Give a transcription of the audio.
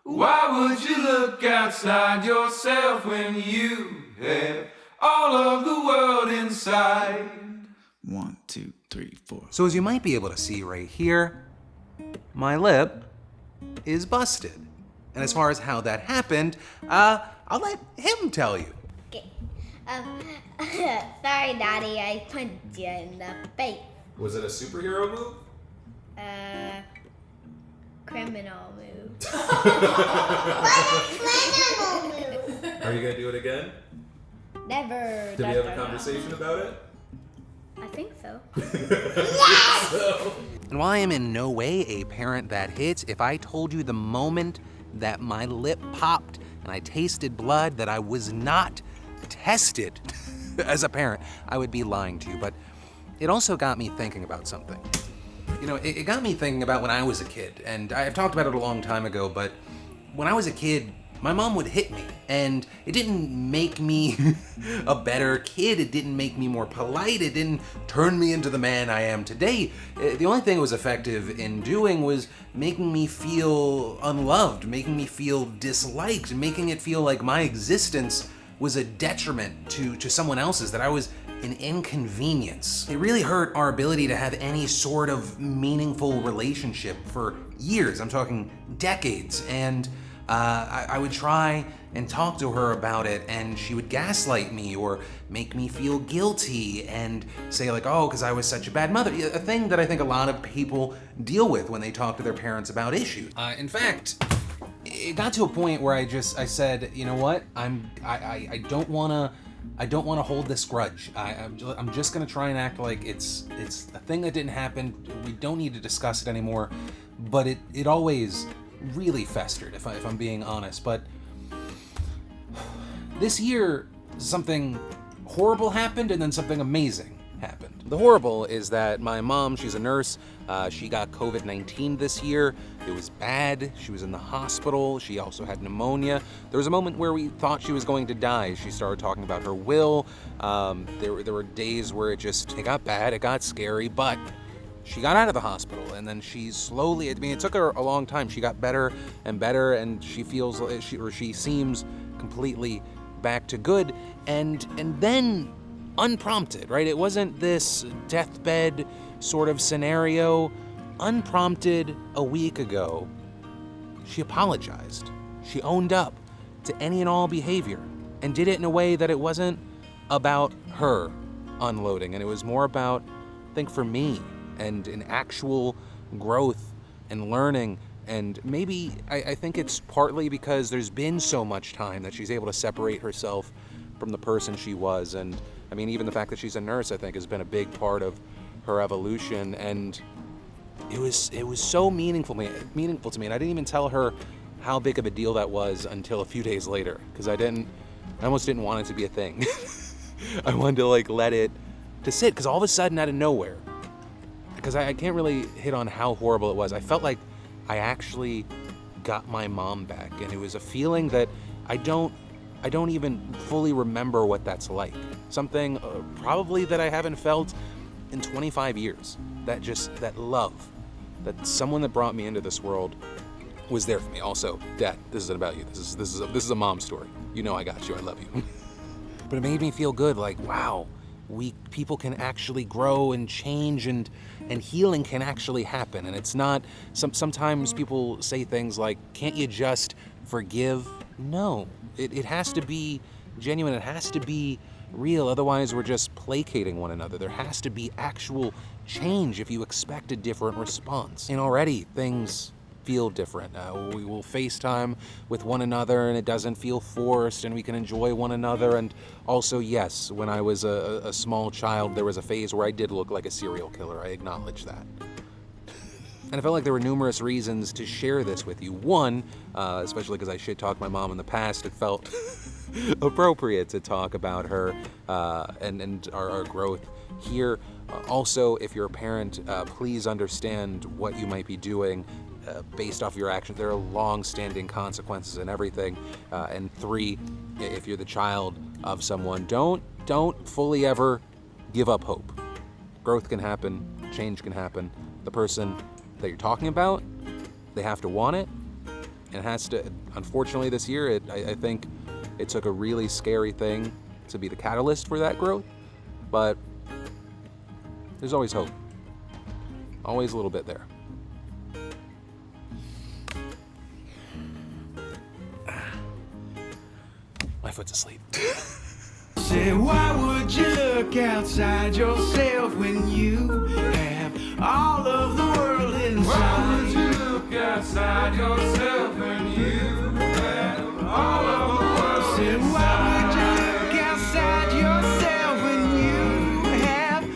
Why would you look outside yourself when you have all of the world inside? 1, 2, 3, 4. So as you might be able to see right here, my lip is busted. And as far as how that happened, I'll let him tell you. Okay. Sorry, Daddy, I punched you in the face. Was it a superhero move? Criminal move. Are you gonna do it again? Never. Did we have a conversation about it? I think so. And while I am in no way a parent that hits, if I told you the moment that my lip popped and I tasted blood that I was not tested as a parent, I would be lying to you. But it also got me thinking about something. You know, it got me thinking about when I was a kid, and I've talked about it a long time ago, but when I was a kid, my mom would hit me, and it didn't make me a better kid. It didn't make me more polite. It didn't turn me into the man I am today. The only thing it was effective in doing was making me feel unloved, making me feel disliked, making it feel like my existence was a detriment to someone else's, that I was an inconvenience. It really hurt our ability to have any sort of meaningful relationship for years. I'm talking decades. And I would try and talk to her about it, and she would gaslight me or make me feel guilty and say like, oh, because I was such a bad mother. A thing that I think a lot of people deal with when they talk to their parents about issues. In fact, it got to a point where I said, you know what? I don't want to hold this grudge. I'm just gonna try and act like it's a thing that didn't happen. We don't need to discuss it anymore. But it always really festered, if I'm being honest. But this year, something horrible happened, and then something amazing happened. The horrible is that my mom, she's a nurse. She got COVID-19 this year. It was bad. She was in the hospital. She also had pneumonia. There was a moment where we thought she was going to die. She started talking about her will. There were days where it got bad, it got scary, but she got out of the hospital, and then she slowly, it took her a long time. She got better and better, and she seems completely back to good. And then unprompted, right? It wasn't this deathbed sort of scenario. Unprompted, a week ago, she apologized. She owned up to any and all behavior and did it in a way that it wasn't about her unloading, and it was more about, I think, for me, and an actual growth and learning. And maybe I think it's partly because there's been so much time that she's able to separate herself from the person she was. And I mean, even the fact that she's a nurse, I think, has been a big part of her evolution. And it was so meaningful to me. And I didn't even tell her how big of a deal that was until a few days later, because I almost didn't want it to be a thing. I wanted to let it to sit, because all of a sudden, out of nowhere, because I can't really hit on how horrible it was. I felt like I actually got my mom back, and it was a feeling that I don't even fully remember what that's like. Something probably that I haven't felt in 25 years. That love, that someone that brought me into this world was there for me. Also, Dad, this isn't about you. This is a mom story. You know I got you. I love you. But it made me feel good. Like, wow. People can actually grow and change, and healing can actually happen. And it's not, sometimes people say things like, can't you just forgive? No, it has to be genuine. It has to be real. Otherwise, we're just placating one another. There has to be actual change if you expect a different response. And already things feel different. We will FaceTime with one another, and it doesn't feel forced, and we can enjoy one another. And also, yes, when I was a small child, there was a phase where I did look like a serial killer. I acknowledge that. And I felt like there were numerous reasons to share this with you. One, especially because I shit-talked my mom in the past, it felt appropriate to talk about her and our growth here. Also, if you're a parent, please understand what you might be doing based off your actions. There are long-standing consequences and everything. And 3, if you're the child of someone, don't fully ever give up hope. Growth can happen, change can happen. The person that you're talking about, they have to want it, It has to, unfortunately this year, I think it took a really scary thing to be the catalyst for that growth, but there's always hope. Always a little bit there. My foot's asleep. Say, why would you look outside yourself when you have all of the world Why inside? would you look outside yourself